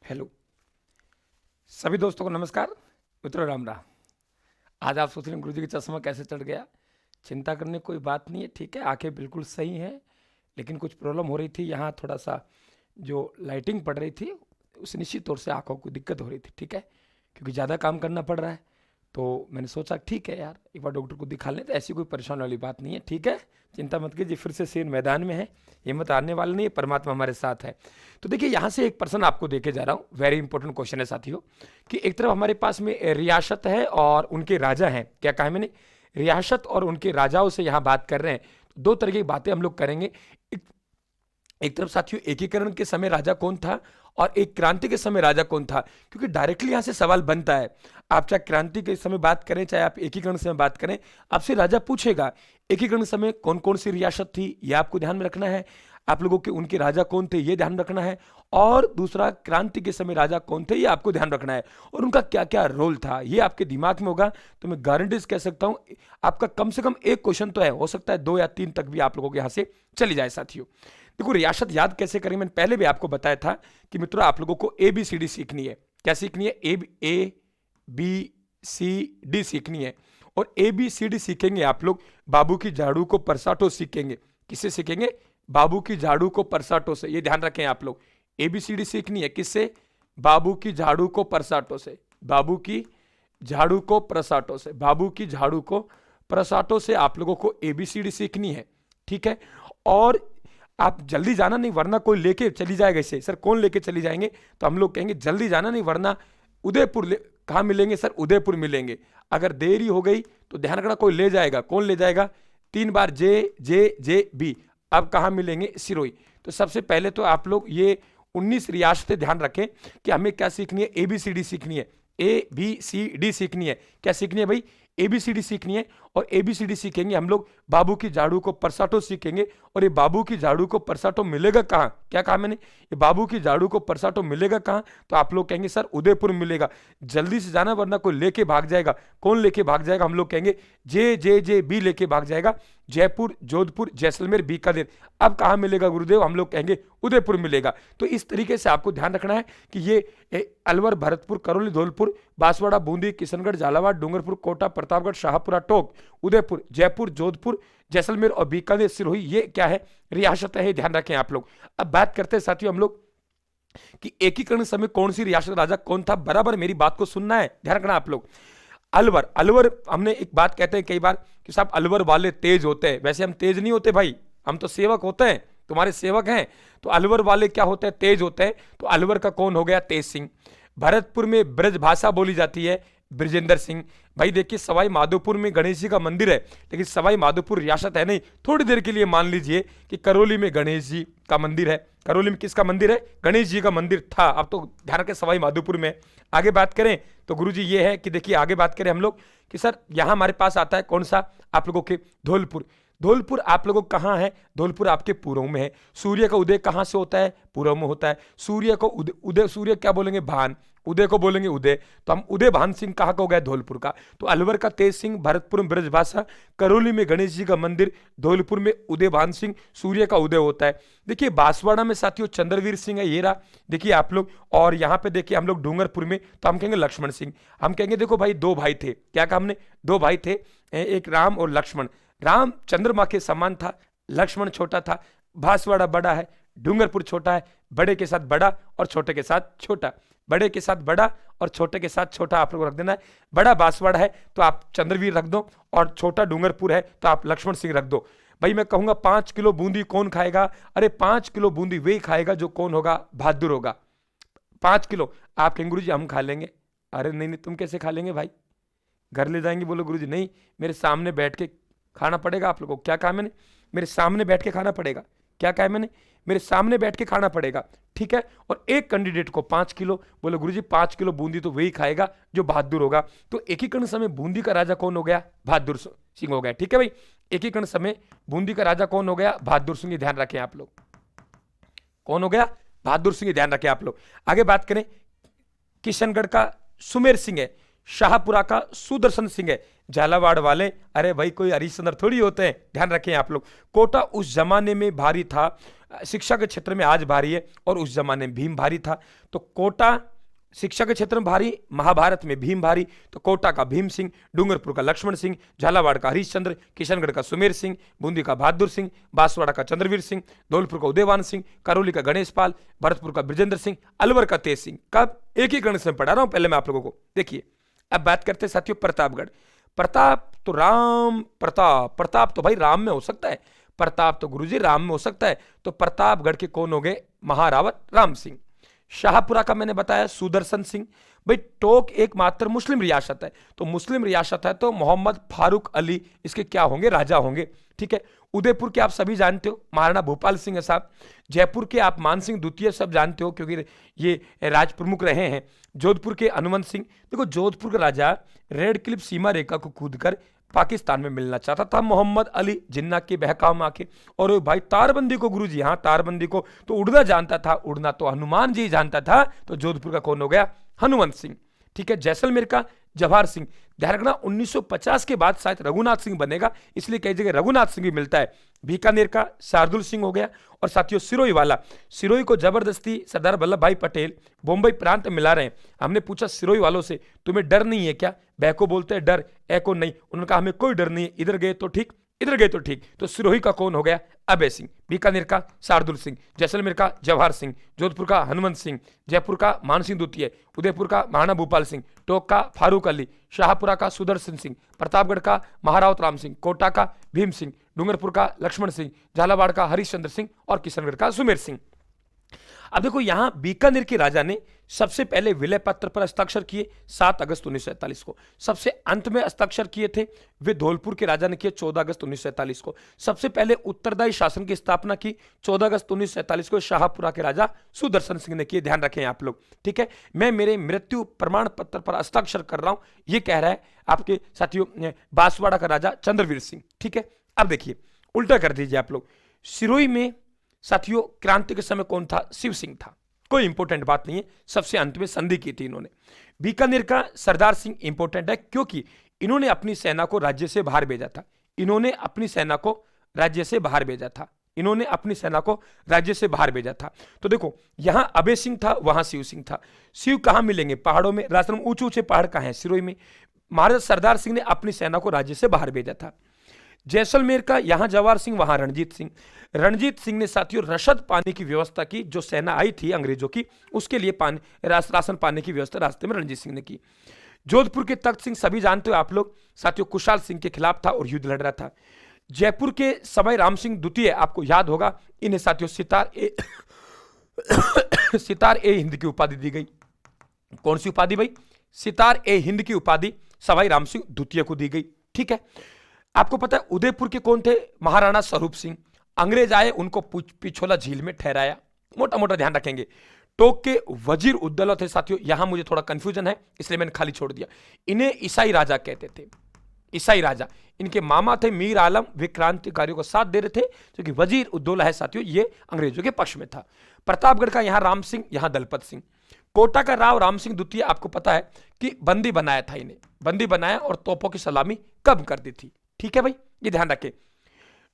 Hello सभी दोस्तों को नमस्कार। मित्रों राम राम। आज आप सोच रहे हैं गुरु जी का चश्मा कैसे चढ़ गया। चिंता करने की कोई बात नहीं है, ठीक है। आंखें बिल्कुल सही हैं, लेकिन कुछ प्रॉब्लम हो रही थी। यहाँ थोड़ा सा जो लाइटिंग पड़ रही थी उस निश्चित तौर से आंखों को दिक्कत हो रही थी, ठीक है। क्योंकि ज़्यादा काम करना पड़ रहा है, तो मैंने सोचा ठीक है यार एक बार डॉक्टर को दिखा लें। तो ऐसी कोई परेशानी वाली बात नहीं है, ठीक है। चिंता मत कीजिए, फिर से शेर मैदान में है, हिम्मत हारने वाला नहीं है, परमात्मा हमारे साथ है। तो देखिए यहाँ से एक पर्सन आपको देके जा रहा हूँ। वेरी इंपॉर्टेंट क्वेश्चन है साथियों, कि एक तरफ हमारे पास में रियासत है और उनके राजा हैं। क्या कहा है मैंने? रियासत और उनके राजाओं से यहाँ बात कर रहे हैं। तो दो तरह की बातें हम लोग करेंगे। एक, एक तरफ साथियों एकीकरण के समय राजा कौन था और एक क्रांति के समय राजा कौन था, क्योंकि डायरेक्टली यहां से सवाल बनता है। आप चाहे क्रांति के समय बात करें चाहे आप एकीकरण के समय बात करें, आपसे राजा पूछेगा एकीकरण के समय कौन कौन सी रियासत थी, यह आपको ध्यान में रखना है। आप लोगों के उनके राजा कौन थे ये ध्यान रखना है। और दूसरा क्रांति के समय राजा कौन थे ये आपको ध्यान रखना है, और उनका क्या क्या रोल था ये आपके दिमाग में होगा। तो मैं गारंटी कह सकता हूं आपका कम से कम एक क्वेश्चन तो है, हो सकता है 2 या 3 तक भी आप लोगों के यहां से चली जाए साथियों। देखो रियासत याद कैसे करेंगे, मैंने पहले भी आपको बताया था कि मित्रों आप लोगों को ABCD सीखनी है। क्या सीखनी है? ABCD सीखनी है। और ABCD सीखेंगे आप लोग बाबू की झाड़ू को परसाटो सीखेंगे। किससे सीखेंगे? बाबू की झाड़ू को परसाटो से। ये ध्यान रखें आप लोग, ABCD सीखनी है किससे? बाबू की झाड़ू को परसाटो से। बाबू की झाड़ू को परसाटो से। बाबू की झाड़ू को परसाटो से आप लोगों को ABCD सीखनी है, ठीक है। और आप जल्दी जाना नहीं, वरना कोई लेके चली जाएगा इसे। सर कौन लेके चली जाएंगे? तो हम लोग कहेंगे जल्दी जाना नहीं, वरना उदयपुर कहाँ मिलेंगे? सर उदयपुर मिलेंगे। अगर देरी हो गई तो ध्यान रखना कोई ले जाएगा। कौन ले जाएगा? 3 बार JJJB। अब कहाँ मिलेंगे? सिरोही। तो सबसे पहले तो आप लोग ये 19 रियासतें ध्यान रखें कि हमें क्या सीखनी है? ABCD सीखनी है। ABCD सीखनी है। क्या सीखनी है भाई? ABCD सीखनी है। और ABCD सीखेंगे हम लोग, बाबू की झाड़ू को परसाटो सीखेंगे। और ये बाबू की झाड़ू को परसाटो मिलेगा कहाँ? क्या कहा मैंने? ये बाबू की झाड़ू को परसाटो मिलेगा कहाँ? तो आप लोग कहेंगे सर उदयपुर मिलेगा। जल्दी से जाना वरना कोई लेके भाग जाएगा। कौन लेके भाग जाएगा? हम लोग कहेंगे JJJB लेके भाग जाएगा। जयपुर, जोधपुर, जैसलमेर, बीकानेर। अब कहाँ मिलेगा गुरुदेव? हम लोग कहेंगे उदयपुर मिलेगा। तो इस तरीके से आपको ध्यान रखना है कि ये अलवर, भरतपुर, करौली, धौलपुर, बांसवाड़ा, बूंदी, किशनगढ़, झालावाड़, डूंगरपुर, कोटा, प्रतापगढ़, शाहपुरा, टोंक, उदयपुर, जयपुर, जोधपुर, जैसलमेर और बीकानेर, सिरोही, ये क्या है? रियासत है। ध्यान रखें आप लोग। अब बात करते हैं साथियों हम लोग कि एकीकरण समय कौन सी रियासत राजा कौन था। बराबर मेरी बात को सुनना है, ध्यान रखना आप लोग। अलवर, अलवर हमने एक बात कहते हैं कई बार कि साहब अलवर वाले तेज होते हैं। वैसे हम तेज नहीं होते भाई, हम तो सेवक होते हैं, तुम्हारे सेवक हैं। तो अलवर वाले क्या होते हैं? तेज होते हैं। तो अलवर का कौन हो गया? तेज सिंह। भरतपुर में ब्रज भाषा बोली जाती है, ब्रजेंद्र सिंह। भाई देखिए सवाई माधोपुर में गणेश जी का मंदिर है, लेकिन सवाई माधोपुर रियासत है नहीं। थोड़ी देर के लिए मान लीजिए कि करौली में गणेश जी का मंदिर है। करौली में किसका मंदिर है? गणेश जी का मंदिर था। अब तो ध्यान रखें सवाई माधोपुर में। आगे बात करें तो गुरुजी ये है कि देखिए आगे बात करें हम लोग कि सर यहां हमारे पास आता है कौन सा? आप लोगों के धौलपुर। धौलपुर आप लोगों कहाँ है? धौलपुर आपके पूर्व में है। सूर्य का उदय कहाँ से होता है? पूर्व में होता है। सूर्य को उदय, सूर्य क्या बोलेंगे? भान। उदय को बोलेंगे उदय। तो हम उदय भान सिंह कहाँ का हो गया? धौलपुर का। तो अलवर का तेज सिंह, भरतपुर में ब्रजभाषा, करौली में गणेश जी का मंदिर, धौलपुर में उदय भान सिंह, सूर्य का उदय होता है। देखिए बांसवाड़ा में साथियों चंद्रवीर सिंह है, ये रहा देखिए आप लोग। और यहाँ पे देखिए हम लोग डूंगरपुर में तो हम कहेंगे लक्ष्मण सिंह। हम कहेंगे देखो भाई 2 भाई थे। क्या कहा हमने? 2 भाई थे, एक राम और लक्ष्मण। राम चंद्रमा के समान था, लक्ष्मण छोटा था। बांसवाड़ा बड़ा है, डूंगरपुर छोटा है। बड़े के साथ बड़ा और छोटे के साथ छोटा। बड़े के साथ बड़ा और छोटे के साथ छोटा आप लोग रख देना है। बड़ा बांसवाड़ा है तो आप चंद्रवीर रख दो, और छोटा डूंगरपुर है तो आप लक्ष्मण सिंह रख दो। भाई मैं कहूंगा 5 किलो बूंदी कौन खाएगा? अरे 5 किलो बूंदी वही खाएगा जो कौन होगा? बहादुर होगा। 5 किलो आप कहेंगे गुरुजी हम खा लेंगे। अरे नहीं नहीं, तुम कैसे खा लेंगे भाई? घर ले जाएंगे? बोलो गुरुजी नहीं, मेरे सामने बैठ के खाना पड़ेगा आप लोगों को। क्या कहा मैंने? मेरे सामने बैठ के खाना पड़ेगा। क्या कहा मैंने? मेरे सामने बैठ के खाना पड़ेगा, ठीक है। और एक कैंडिडेट को 5 किलो। बोलो गुरुजी 5 किलो बूंदी तो वही खाएगा जो बहादुर होगा। तो एकीकरण समय बूंदी का राजा कौन हो गया? बहादुर सिंह हो गया, ठीक है भाई। एकीकरण समय बूंदी का राजा कौन हो गया? बहादुर सिंह। ध्यान रखें आप लोग, कौन हो गया? बहादुर सिंह। ध्यान रखें आप लोग। आगे बात करें, किशनगढ़ का सुमेर सिंह है। शाहपुरा का सुदर्शन सिंह है। झालावाड़ वाले, अरे भाई कोई हरिश्चंद्र थोड़ी होते हैं, ध्यान रखें आप लोग। कोटा उस जमाने में भारी था, शिक्षा के क्षेत्र में आज भारी है, और उस जमाने में भीम भारी था। तो कोटा शिक्षा के क्षेत्र में भारी, महाभारत में भीम भारी, तो कोटा का भीम सिंह, डूंगरपुर का लक्ष्मण सिंह, झालावाड़ का हरिश्चंद्र, किशनगढ़ का सुमेर सिंह, बूंदी का बहादुर सिंह, बांसवाड़ा का चंद्रवीर सिंह, धौलपुर का उदयवान सिंह, करौली का गणेश पाल, भरतपुर का ब्रजेंद्र सिंह, अलवर का तेज सिंह। कब? एक ही गणेश में पढ़ा रहा हूं पहले मैं आप लोगों को। देखिए अब बात करते हैं साथियों प्रतापगढ़। प्रताप तो राम प्रताप, प्रताप तो भाई राम में हो सकता है, प्रताप तो गुरुजी राम में हो सकता है। तो प्रतापगढ़ के कौन हो गए? महारावत राम सिंह। शाहपुरा का मैंने बताया सुदर्शन सिंह। भाई टोक एकमात्र मुस्लिम रियासत है, तो मुस्लिम रियासत है तो मोहम्मद फारूक अली इसके क्या होंगे? राजा होंगे। ठीक है। उदयपुर के आप सभी जानते हो महाराणा भूपाल सिंह साहब। जयपुर के आप मान सिंह द्वितीय सब जानते हो क्योंकि ये राज प्रमुख रहे हैं। जोधपुर के हनुमंत सिंह। देखो जोधपुर का राजा रेड क्लिफ सीमा रेखा को कूदकर पाकिस्तान में मिलना चाहता था मोहम्मद अली जिन्ना के बहकाव में आके। और भाई तारबंदी को गुरुजी, हाँ तारबंदी को तो उड़ना जानता था, उड़ना तो हनुमान जी जानता था। तो जोधपुर का कौन हो गया? हनुमंत सिंह। ठीक है। जैसलमेर का जवाहर सिंह। ध्यान रखना 1950 के बाद शायद रघुनाथ सिंह बनेगा, इसलिए कई जगह रघुनाथ सिंह भी मिलता है। बीकानेर का शार्दुल सिंह हो गया। और साथियों सिरोही वाला, सिरोही को जबरदस्ती सरदार वल्लभ भाई पटेल बम्बई प्रांत में मिला रहे हैं। हमने पूछा सिरोही वालों से तुम्हें डर नहीं है क्या? बै को बोलते हैं डर, ए को नहीं। उन्होंने कहा हमें कोई डर नहीं है, इधर गए तो ठीक, इधर गए तो ठीक। तो सिरोही का कौन हो गया? अभय सिंह। बीकानेर का शार्दुल सिंह, जैसलमेर का जवाहर सिंह, जोधपुर का हनुमंत सिंह, जयपुर का मानसिंह द्वितीय, उदयपुर का महाराणा भूपाल सिंह, टोक का फारूक अली, शाहपुरा का सुदर्शन सिंह, प्रतापगढ़ का महारावत राम सिंह, कोटा का भीम सिंह, डूंगरपुर का लक्ष्मण सिंह, झालावाड़ का हरिश्चंद्र सिंह और किशनगढ़ का सुमेर सिंह। अब देखो यहां बीकानेर के राजा ने सबसे पहले विलय पत्र पर हस्ताक्षर किए 7 अगस्त 1947 को। सबसे अंत में हस्ताक्षर किए थे वे धौलपुर के राजा ने किए 14 अगस्त 1947 को। सबसे पहले उत्तरदायी शासन की स्थापना की 14 अगस्त 1947 को शाहपुरा के राजा सुदर्शन सिंह ने किए। ध्यान रखें आप लोग। ठीक है। मैं मेरे मृत्यु प्रमाण पत्र पर हस्ताक्षर कर रहा हूं, यह कह रहा है आपके साथियों बांसवाड़ा का राजा चंद्रवीर सिंह। ठीक है। अब देखिए उल्टा कर दीजिए आप लोग। सिरोही में साथियों क्रांति के समय कौन था? शिव सिंह था। कोई इंपॉर्टेंट बात नहीं है, सबसे अंत में संधि की थी इन्होंने। बीकानेर का सरदार सिंह इंपॉर्टेंट है क्योंकि इन्होंने अपनी सेना को राज्य से बाहर भेजा था। इन्होंने अपनी सेना को राज्य से बाहर भेजा था। इन्होंने अपनी सेना को राज्य से बाहर भेजा था। तो देखो यहां अभय सिंह था, वहां शिव सिंह था। शिव कहां मिलेंगे? पहाड़ों में। राजस्थान में ऊंचे ऊंचे पहाड़ कहां है? सिरोही में। महाराजा सरदार सिंह ने अपनी सेना को राज्य से बाहर भेजा था। जैसलमेर का यहां जवाहर सिंह, वहां रणजीत सिंह। रणजीत सिंह ने साथियों रसद पाने की व्यवस्था की, जो सेना आई थी अंग्रेजों की उसके लिए राशन पाने की व्यवस्था रास्ते में रणजीत सिंह ने की। जोधपुर के तख्त सिंह सभी जानते हो आप लोग, साथियों कुशाल सिंह के खिलाफ था और युद्ध लड़ रहा था। जयपुर के सवाई राम सिंह द्वितीय, आपको याद होगा, इन्हें साथियों सितार ए हिंद की उपाधि दी गई। कौन सी उपाधि भाई? सितार ए हिंद की उपाधि सवाई राम सिंह द्वितीय को दी गई। ठीक है। आपको पता है उदयपुर के कौन थे? महाराणा स्वरूप सिंह। अंग्रेज आए, उनको पिछोला झील में ठहराया। मोटा मोटा ध्यान रखेंगे। टोक के वजीर उद्दौला थे साथियों, यहां मुझे थोड़ा कंफ्यूजन है इसलिए मैंने खाली छोड़ दिया। इन्हें ईसाई राजा कहते थे, ईसाई राजा। इनके मामा थे मीर आलम, वे क्रांतिकारियों को साथ दे रहे थे, क्योंकि वजीर उद्दौला है साथियों ये अंग्रेजों के पक्ष में था। प्रतापगढ़ का यहां राम सिंह, यहां दलपत सिंह। कोटा का राव राम सिंह द्वितीय, आपको पता है कि बंदी बनाया था, इन्हें बंदी बनाया और तोपों की सलामी कम कर दी थी। ठीक है भाई, ये ध्यान रखें।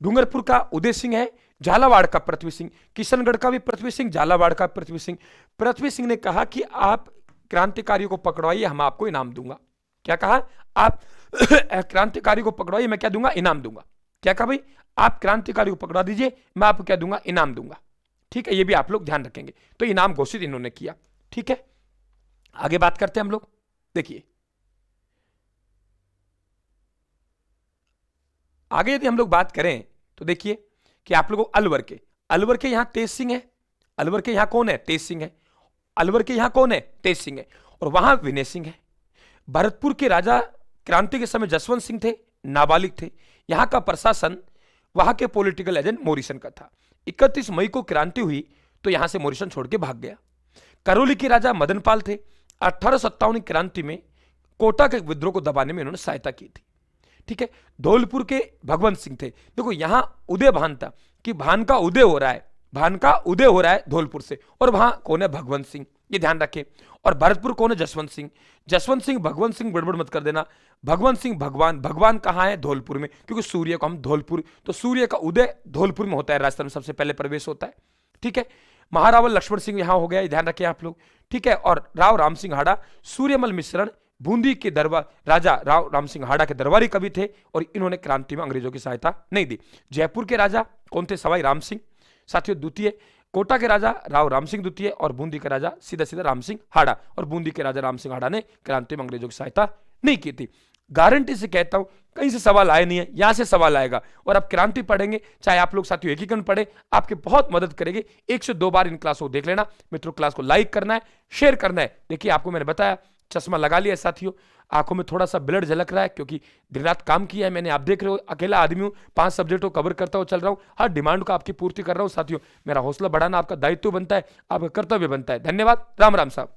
डूंगरपुर का उदय सिंह है, झालावाड़ का पृथ्वी सिंह, किशनगढ़ का भी पृथ्वी सिंह, झालावाड़ का पृथ्वी सिंह। पृथ्वी सिंह ने कहा कि आप क्रांतिकारियों को पकड़वाइए, हम आपको इनाम दूंगा। क्या कहा? आप क्रांतिकारी को पकड़वाइए, मैं क्या दूंगा? इनाम दूंगा। क्या कहा भाई? आप क्रांतिकारी को पकड़ा दीजिए, मैं आपको क्या दूंगा? इनाम दूंगा। ठीक है, ये भी आप लोग ध्यान रखेंगे। तो इनाम घोषित इन्होंने किया। ठीक है, आगे बात करते हैं हम लोग। देखिए आगे यदि हम लोग बात करें तो देखिए कि आप लोगों को अलवर के यहां तेज सिंह है। अलवर के यहां कौन है? तेज सिंह है। अलवर के यहां कौन है? तेज सिंह है। और वहां विनय सिंह है। भरतपुर के राजा क्रांति के समय जसवंत सिंह थे, नाबालिग थे। यहां का प्रशासन वहां के पॉलिटिकल एजेंट मोरिसन का था। 31 मई को क्रांति हुई तो यहां से मोरिसन छोड़ के भाग गया। करौली के राजा मदनपाल थे। 1857 क्रांति में कोटा के विद्रोह को दबाने में इन्होंने सहायता की थी। ठीक है, धौलपुर के भगवंत सिंह थे। देखो यहां उदय भान था कि भान का उदय हो रहा है, भान का उदय हो रहा है धौलपुर से, और वहां कौन है? भगवंत सिंह। ये ध्यान रखें। और भरतपुर कौन है? जसवंत सिंह। जसवंत सिंह, भगवंत सिंह गड़बड़ मत कर देना। भगवंत सिंह भगवान, भगवान कहाँ है? धौलपुर में, क्योंकि सूर्य को हम धौलपुर, तो सूर्य का उदय धौलपुर में होता है, राजस्थान में सबसे पहले प्रवेश होता है। ठीक है, महारावल लक्ष्मण सिंह यहां हो गया, ध्यान रखें आप लोग। ठीक है, और राव राम सिंह हाड़ा, सूर्यमल मिश्रण बूंदी के दरबार राजा राव राम सिंह हाड़ा के दरबारी कवि थे और इन्होंने क्रांति में अंग्रेजों की सहायता नहीं दी। जयपुर के राजा कौन थे? सवाई राम सिंह साथियों द्वितीय। कोटा के राजा राव राम सिंह द्वितीय और बूंदी के राजा सीधा सीधा राम सिंह हाड़ा, और बूंदी के राजा राम सिंह हाड़ा ने क्रांति में अंग्रेजों की सहायता नहीं की थी। गारंटी से कहता हूं, कहीं से सवाल आए नहीं है, यहां से सवाल आएगा। और आप क्रांति पढ़ेंगे, चाहे आप लोग साथियों एकीकरण पढ़े, आपके बहुत मदद करेगी। 1 से 2 बार इन क्लास को देख लेना मित्रों। क्लास को लाइक करना है, शेयर करना है। देखिए आपको मैंने बताया, चश्मा लगा लिया साथियों, आंखों में थोड़ा सा ब्लड झलक रहा है क्योंकि दिन रात काम किया है मैंने। आप देख रहे हो, अकेला आदमी हूं, 5 सब्जेक्ट को कवर करता हुआ चल रहा हूं, हर डिमांड को आपकी पूर्ति कर रहा हूं साथियों। मेरा हौसला बढ़ाना आपका दायित्व बनता है, आपका कर्तव्य बनता है। धन्यवाद। राम राम साहब।